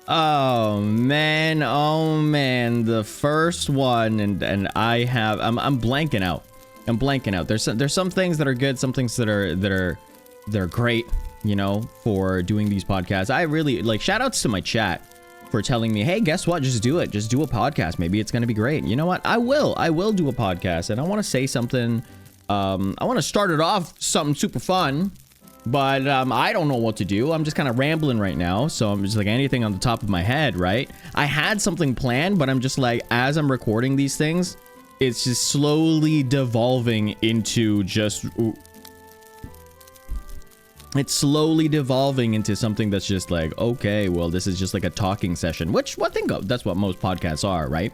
Oh man, the first one, and I'm blanking out. There's some things that are good, some things that are great, you know, for doing these podcasts. I really like, shout outs to my chat for telling me, hey, guess what, just do it, just do a podcast, maybe it's gonna be great. You know what, I will do a podcast, and I want to say something. I want to start it off something super fun, but I don't know what to do. I'm just kind of rambling right now, so I'm just like anything on the top of my head, right? I had something planned, but I'm just like, as I'm recording these things, it's just slowly devolving into just... It's slowly devolving into something that's just like, okay, well, this is just like a talking session, which I think that's what most podcasts are, right?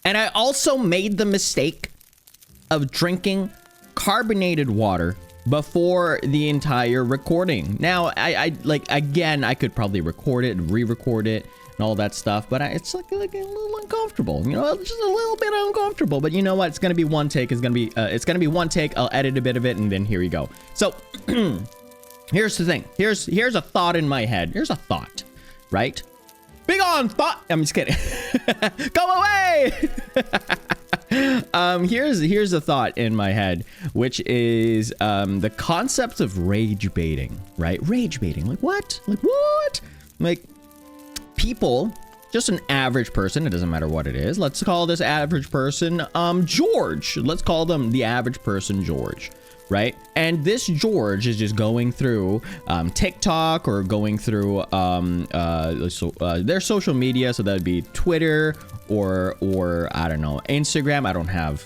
And I also made the mistake of drinking carbonated water before the entire recording. Now, I like, again, I could probably record it and re-record it and all that stuff, but it's like a little uncomfortable, you know, just a little bit uncomfortable. But you know what? It's gonna be one take. It's gonna be one take. I'll edit a bit of it, and then here we go. So here's the thing. Here's a thought in my head. Here's a thought, right? Big on thought. I'm just kidding. Go away. Here's a thought in my head, which is the concept of rage baiting, right? Rage baiting, like what? Like people, just an average person, it doesn't matter what it is. Let's call this average person George. Let's call them the average person George, right? And this George is just going through TikTok or going through their social media, so that'd be Twitter or I don't know, Instagram. I don't have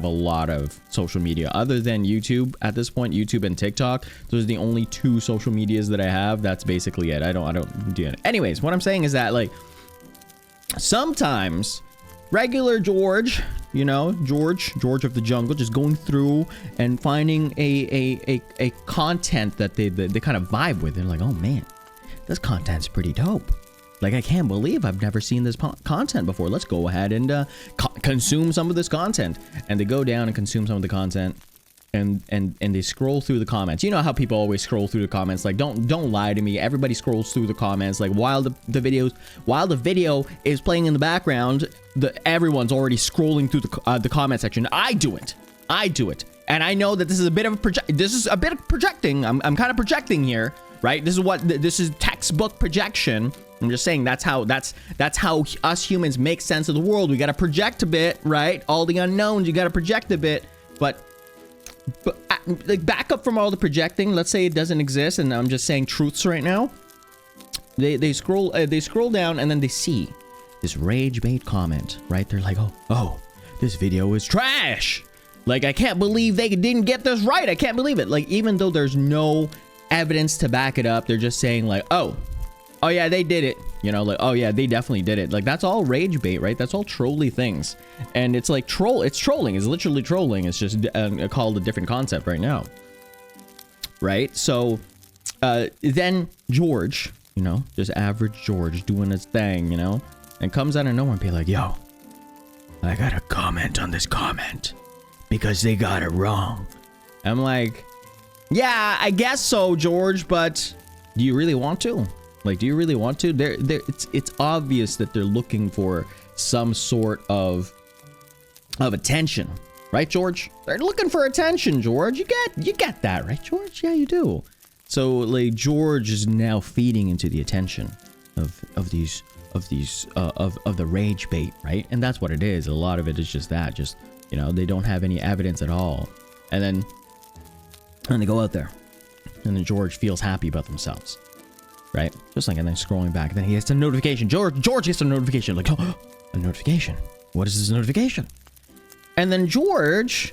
a lot of social media other than YouTube at this point. YouTube and TikTok, those are the only two social medias that I have. That's basically it. I don't do it. Anyways, what I'm saying is that, like, sometimes regular George, you know, George of the jungle, just going through and finding a content that they kind of vibe with. They're like, oh man, this content's pretty dope. Like, I can't believe I've never seen this content before. Let's go ahead and consume some of this content. And they go down and consume some of the content, and they scroll through the comments. You know how people always scroll through the comments. Like, don't lie to me. Everybody scrolls through the comments. Like, while the video is playing in the background, everyone's already scrolling through the comment section. I do it. And I know that this is a bit of projecting. I'm kind of projecting here, right? This is textbook projection. I'm just saying that's how us humans make sense of the world. We got to project a bit, right? All the unknowns, you got to project a bit. But like, back up from all the projecting. Let's say it doesn't exist, and I'm just saying truths right now. They scroll down, and then they see this rage bait comment, right? They're like, oh, this video is trash. Like, I can't believe they didn't get this right. I can't believe it. Like, even though there's no evidence to back it up, they're just saying like, oh yeah, they did it, you know, like, oh yeah, they definitely did it. Like, that's all rage bait, right? That's all trolly things. And it's like it's trolling. It's literally trolling. It's just called a different concept right now, right? So then George, you know, just average George doing his thing, you know, and comes out of nowhere and be like, yo, I gotta comment on this comment because they got it wrong. I'm like, yeah, I guess so, George, but do you really want to? Like, do you really want to? It's obvious that they're looking for some sort of attention, right, George? They're looking for attention, George. You get that, right, George? Yeah, you do. So, like, George is now feeding into the attention of the rage bait, right? And that's what it is. A lot of it is just that, you know, they don't have any evidence at all, and then they go out there, and then George feels happy about themselves. Right? Just like, and then scrolling back, then he gets a notification. George gets a notification. Like, oh, a notification. What is this notification? And then George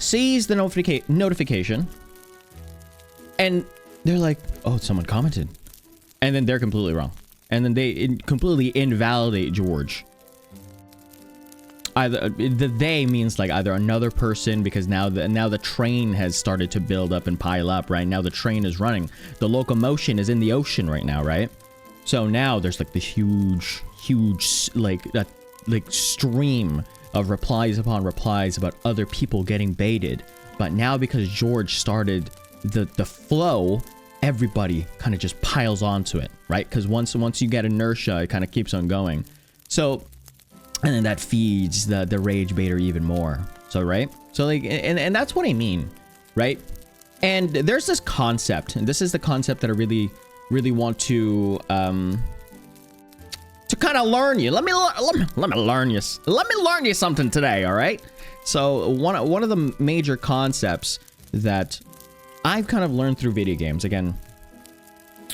sees the notification, and they're like, oh, someone commented. And then they're completely wrong. And then they completely invalidate George. Either the they means like either another person, because now the train has started to build up and pile up, right? Now the train is running. The locomotion is in the ocean right now, right? So now there's like this huge like stream of replies upon replies about other people getting baited. But now because George started the flow, everybody kind of just piles onto it, right? Because once you get inertia, it kind of keeps on going. So, and then that feeds the rage baiter even more. So, right? So like, and that's what I mean, right? And there's this concept, and this is the concept that I really want to kind of learn you. Let me learn you something today, all right? So one of the major concepts that I've kind of learned through video games, again,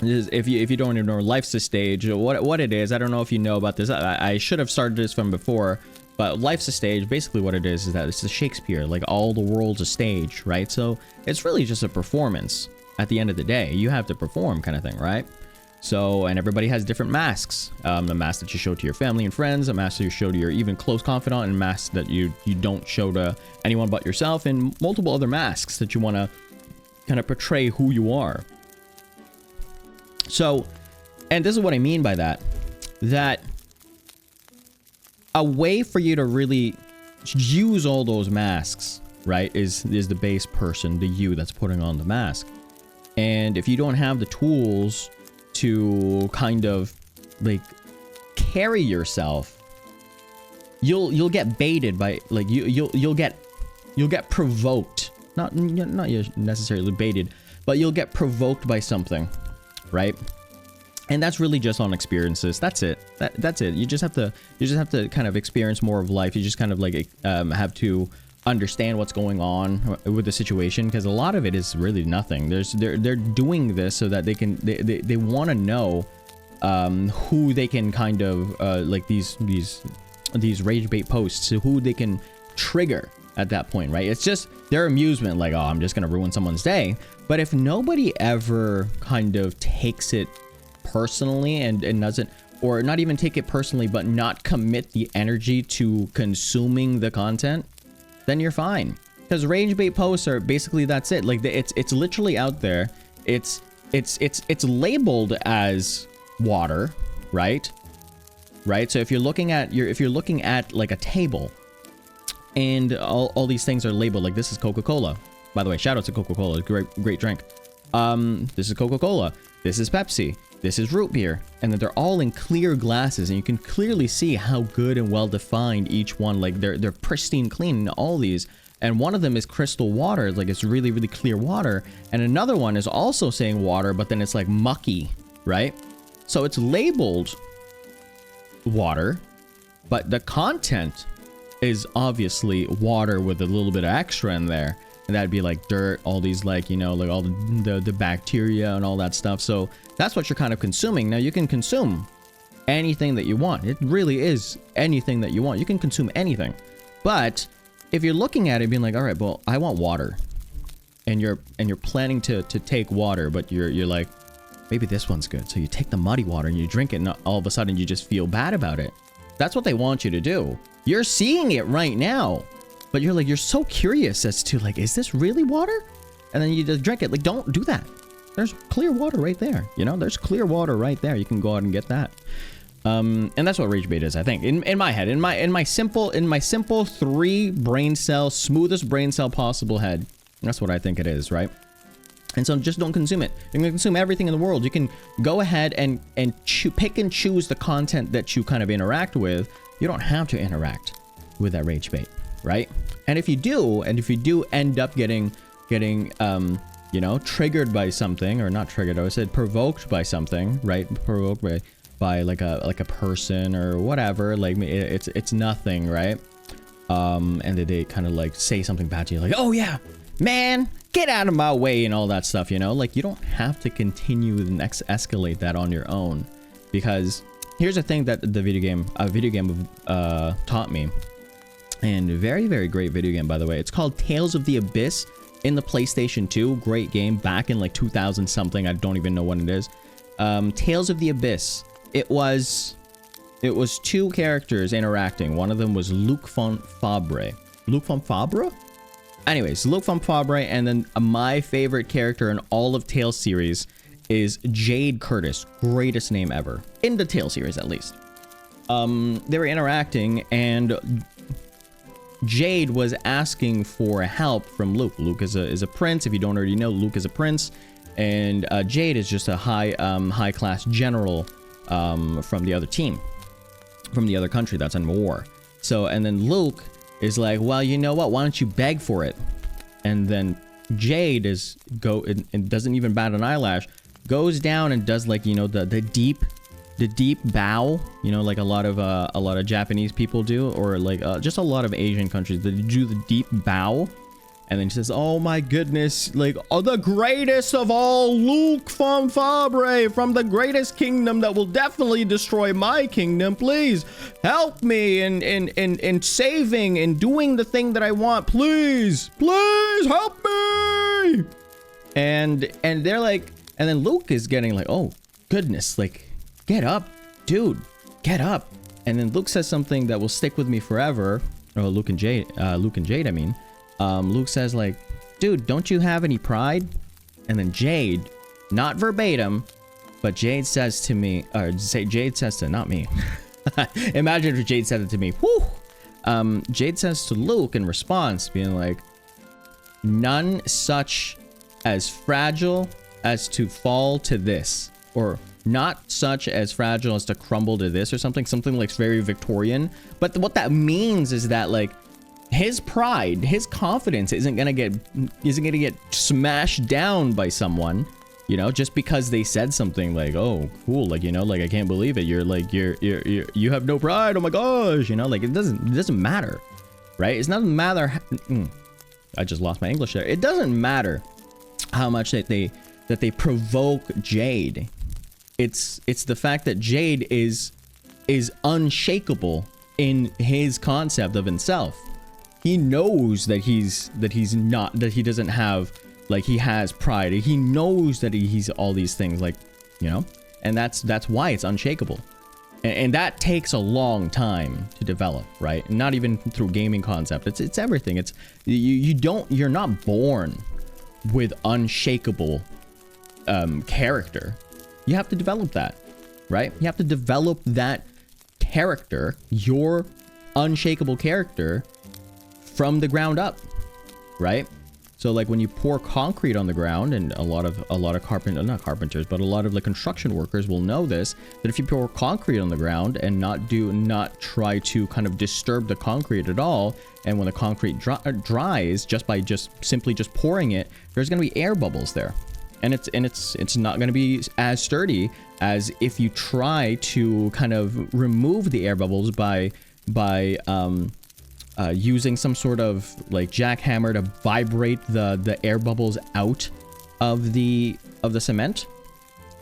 is if you don't even know, life's a stage. What it is, I don't know if you know about this. I should have started this from before, but life's a stage. Basically, what it is that it's a Shakespeare, like all the world's a stage, right? So it's really just a performance. At the end of the day, you have to perform, kind of thing, right? So, and everybody has different masks. The mask that you show to your family and friends, a mask that you show to your even close confidant, and masks that you don't show to anyone but yourself, and multiple other masks that you want to kind of portray who you are. So, and this is what I mean by that, that a way for you to really use all those masks, right, is the base person, the you that's putting on the mask. And if you don't have the tools to kind of like carry yourself, you'll get baited by, like, you'll get provoked, not necessarily baited, but you'll get provoked by something, right? And that's really just on experiences. That's it. That's it. You just have to kind of experience more of life. You just kind of like have to understand what's going on with the situation, because a lot of it is really nothing. They're doing this so that they want to know who they can kind of like these rage bait posts, who they can trigger at that point, right? It's just their amusement, like, oh, I'm just gonna ruin someone's day. But if nobody ever kind of takes it personally and doesn't, or not even take it personally, but not commit the energy to consuming the content, then you're fine. Because rage bait posts are basically, that's it. Like, it's literally out there. It's labeled as water, right? So if you're looking at like a table, and all these things are labeled, like, this is Coca-Cola. By the way, shout out to Coca-Cola, great drink. This is Coca-Cola. This is Pepsi. This is root beer. And then they're all in clear glasses, and you can clearly see how good and well defined each one, like they're pristine clean in all these. And one of them is crystal water, like it's really clear water. And another one is also saying water, but then it's like mucky, right? So it's labeled water, but the content is obviously water with a little bit of extra in there. And that'd be like dirt, all these, like, you know, like all the bacteria and all that stuff. So that's what you're kind of consuming. Now, you can consume anything that you want. It really is anything that you want. You can consume anything. But if you're looking at it being like, all right, well, I want water, and you're planning to take water, but you're like, maybe this one's good. So you take the muddy water and you drink it, and all of a sudden you just feel bad about it. That's what they want you to do. You're seeing it right now. But you're like, you're so curious as to, like, is this really water? And then you just drink it. Like, don't do that. There's clear water right there. You know, there's clear water right there. You can go out and get that. And that's what rage bait is, I think. In my head, in my simple 3 brain cell, smoothest brain cell possible head. That's what I think it is, right? And so just don't consume it. You can consume everything in the world. You can go ahead and pick and choose the content that you kind of interact with. You don't have to interact with that rage bait, right? And if you do end up getting you know, triggered by something, or not triggered, I said provoked by something, right? Provoked by like a person or whatever, like, it's nothing, right? And they kind of like say something bad to you, like, oh yeah, man, get out of my way, and all that stuff, you know? Like, you don't have to continue and escalate that on your own, because here's the thing that a video game taught me. And very great video game, by the way. It's called Tales of the Abyss in the PlayStation 2. Great game back in like 2000 something. I don't even know when it is. Tales of the Abyss. It was 2 characters interacting. One of them was Luc von Fabre. Luc von Fabre? Anyways, Luc von Fabre, and then my favorite character in all of Tales series is Jade Curtis. Greatest name ever. In the Tales series, at least. They were interacting, and Jade was asking for help from Luke. Luke is a prince. If you don't already know, Luke is a prince, and Jade is just a high class general from the other team, from the other country that's in war. So, and then Luke is like, well, you know what? Why don't you beg for it? And then Jade is and doesn't even bat an eyelash, goes down and does like, you know, the deep bow, you know, like a lot of Japanese people do, or like just a lot of Asian countries that do the deep bow. And then she says, oh my goodness, like, oh, the greatest of all, Luke von Fabre, from the greatest kingdom that will definitely destroy my kingdom. Please help me in saving and doing the thing that I want. Please help me. And they're like, and then Luke is getting like, oh goodness, like, get up, dude, get up. And then Luke says something that will stick with me forever. Oh, Luke and Jade, I mean. Luke says like, dude, don't you have any pride? And then Jade, not verbatim, but Jade says to me, or Jade says to, not me. Imagine if Jade said it to me. Whew. Jade says to Luke in response, being like, none such as fragile as to fall to this, or not such as fragile as to crumble to this, or something like very Victorian. But what that means is that like, his pride, his confidence isn't gonna get smashed down by someone, you know, just because they said something like, oh cool, like, you know, like, I can't believe it, you're like, you have no pride, oh my gosh, you know, like, it doesn't matter, right? It's not matter. I just lost my English there. It doesn't matter how much that they provoke Jade. It's the fact that Jade is unshakable in his concept of himself. He knows that he doesn't have, like, he has pride. He knows that he's all these things, like, you know, and that's why it's unshakable. And that takes a long time to develop, right? Not even through gaming concept. It's everything. It's you're not born with unshakable character. You have to develop that, right? You have to develop that character, your unshakable character, from the ground up, right? So like when you pour concrete on the ground, and a lot of not carpenters, but a lot of like construction workers will know this, that if you pour concrete on the ground and not try to kind of disturb the concrete at all, and when the concrete dries just by simply pouring it, there's going to be air bubbles there, and it's not going to be as sturdy as if you try to kind of remove the air bubbles by using some sort of like jackhammer to vibrate the air bubbles out of the cement.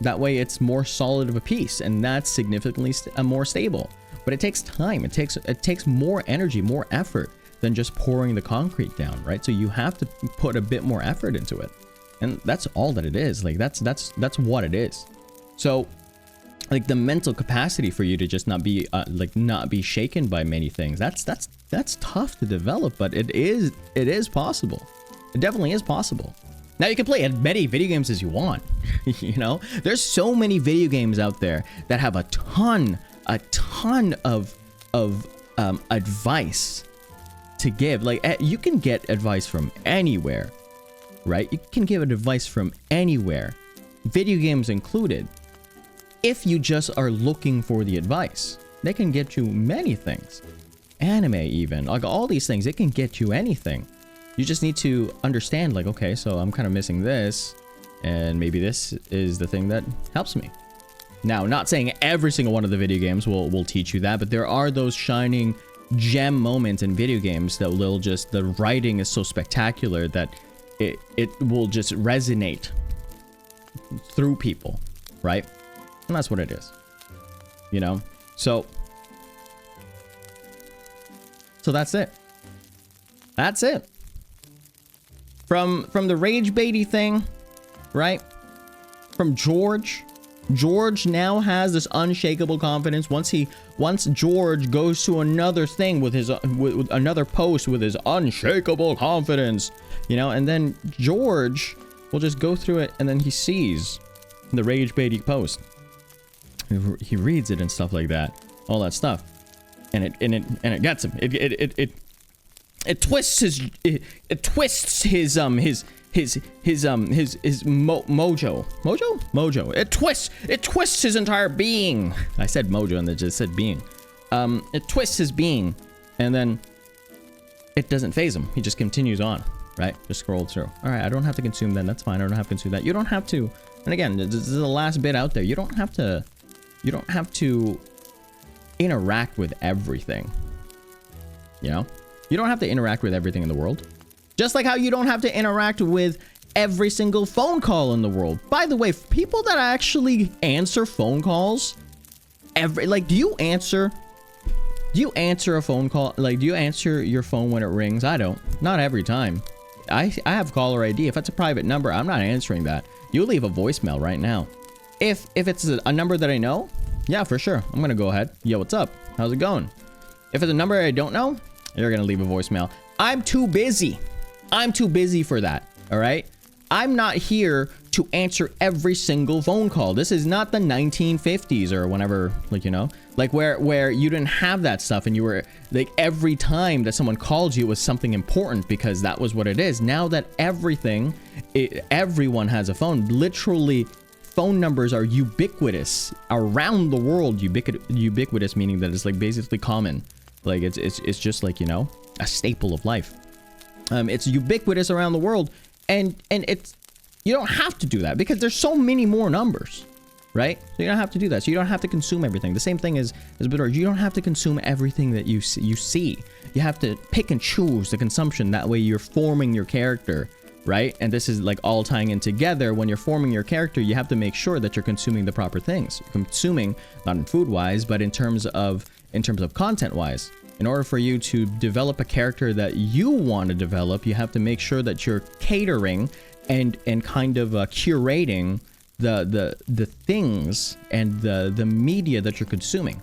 That way it's more solid of a piece, and that's significantly more stable. But it takes time. It takes more energy, more effort than just pouring the concrete down, right? So you have to put a bit more effort into it, and that's all that it is. Like that's what it is. So like the mental capacity for you to just not be shaken by many things, that's tough to develop, but it is possible. It definitely is possible. Now you can play as many video games as you want. You know, there's so many video games out there that have a ton of advice to give. Like you can get advice from anywhere, right? You can give advice from anywhere, video games included. If you just are looking for the advice, they can get you many things. Anime even, like all these things, it can get you anything. You just need to understand, like, okay, so I'm kind of missing this, and maybe this is the thing that helps me. Now, not saying every single one of the video games will teach you that, but there are those shining gem moments in video games that will just, the writing is so spectacular that it will just resonate through people, right? And that's what it is, you know? So that's it. That's it. From the rage baity thing, right? From George now has this unshakable confidence. Once George goes to another thing with his with another post with his unshakable confidence, you know, and then George will just go through it, and then he sees the rage baity post. He reads it and stuff like that, all that stuff, and it gets him. It twists his mojo. It twists his entire being. I said mojo and it just said being. It twists his being, and then it doesn't phase him. He just continues on, right? Just scroll through. All right, I don't have to consume that. That's fine. I don't have to consume that. You don't have to. And again, this is the last bit out there. You don't have to. You don't have to interact with everything. You know, you don't have to interact with everything in the world. Just like how you don't have to interact with every single phone call in the world. By the way, people that actually answer phone calls, do you answer a phone call? Like, do you answer your phone when it rings? I don't. Not every time. I have caller ID. If it's a private number, I'm not answering that. You leave a voicemail right now. If it's a number that I know, yeah, for sure. I'm gonna go ahead. Yo, what's up? How's it going? If it's a number I don't know, you're gonna leave a voicemail. I'm too busy. I'm too busy for that. All right. I'm not here to answer every single phone call. This is not the 1950s or whenever, like, you know, like where you didn't have that stuff and you were like, every time that someone called you was something important because that was what it is. Now that everyone has a phone, literally phone numbers are ubiquitous around the world. Ubiquitous meaning that it's like basically common. Like it's just like, you know, a staple of life. It's ubiquitous around the world, and it's, you don't have to do that because there's so many more numbers, right? So you don't have to do that. So you don't have to consume everything. The same thing as Bittorrent. You don't have to consume everything that you see. You have to pick and choose the consumption. That way you're forming your character, right? And this is like all tying in together. When you're forming your character, you have to make sure that you're consuming the proper things. You're consuming, not in food wise, but in terms of content wise. In order for you to develop a character that you want to develop, you have to make sure that you're catering and kind of curating the things and the media that you're consuming.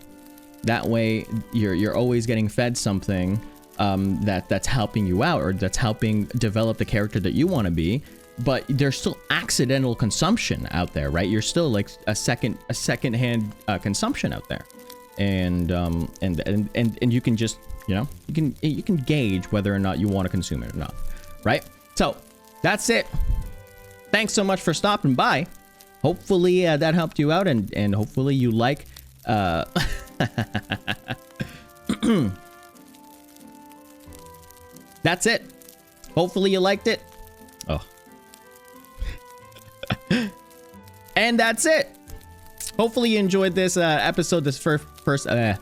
That way, you're always getting fed something that's helping you out or that's helping develop the character that you want to be. But there's still accidental consumption out there, right? You're still like a secondhand consumption out there. And you can just, you know, you can gauge whether or not you want to consume it or not, right? So that's it. Thanks so much for stopping by. Hopefully that helped you out, and hopefully you like that's it. Hopefully you liked it. Oh. And that's it. Hopefully you enjoyed this episode, this first and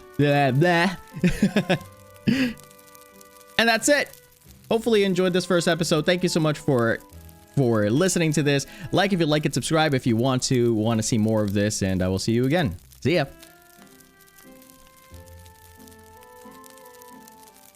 that's it. Hopefully you enjoyed this first episode. Thank you so much for listening to this. Like if you like it, subscribe if you want to see more of this, and I will see you again. See ya.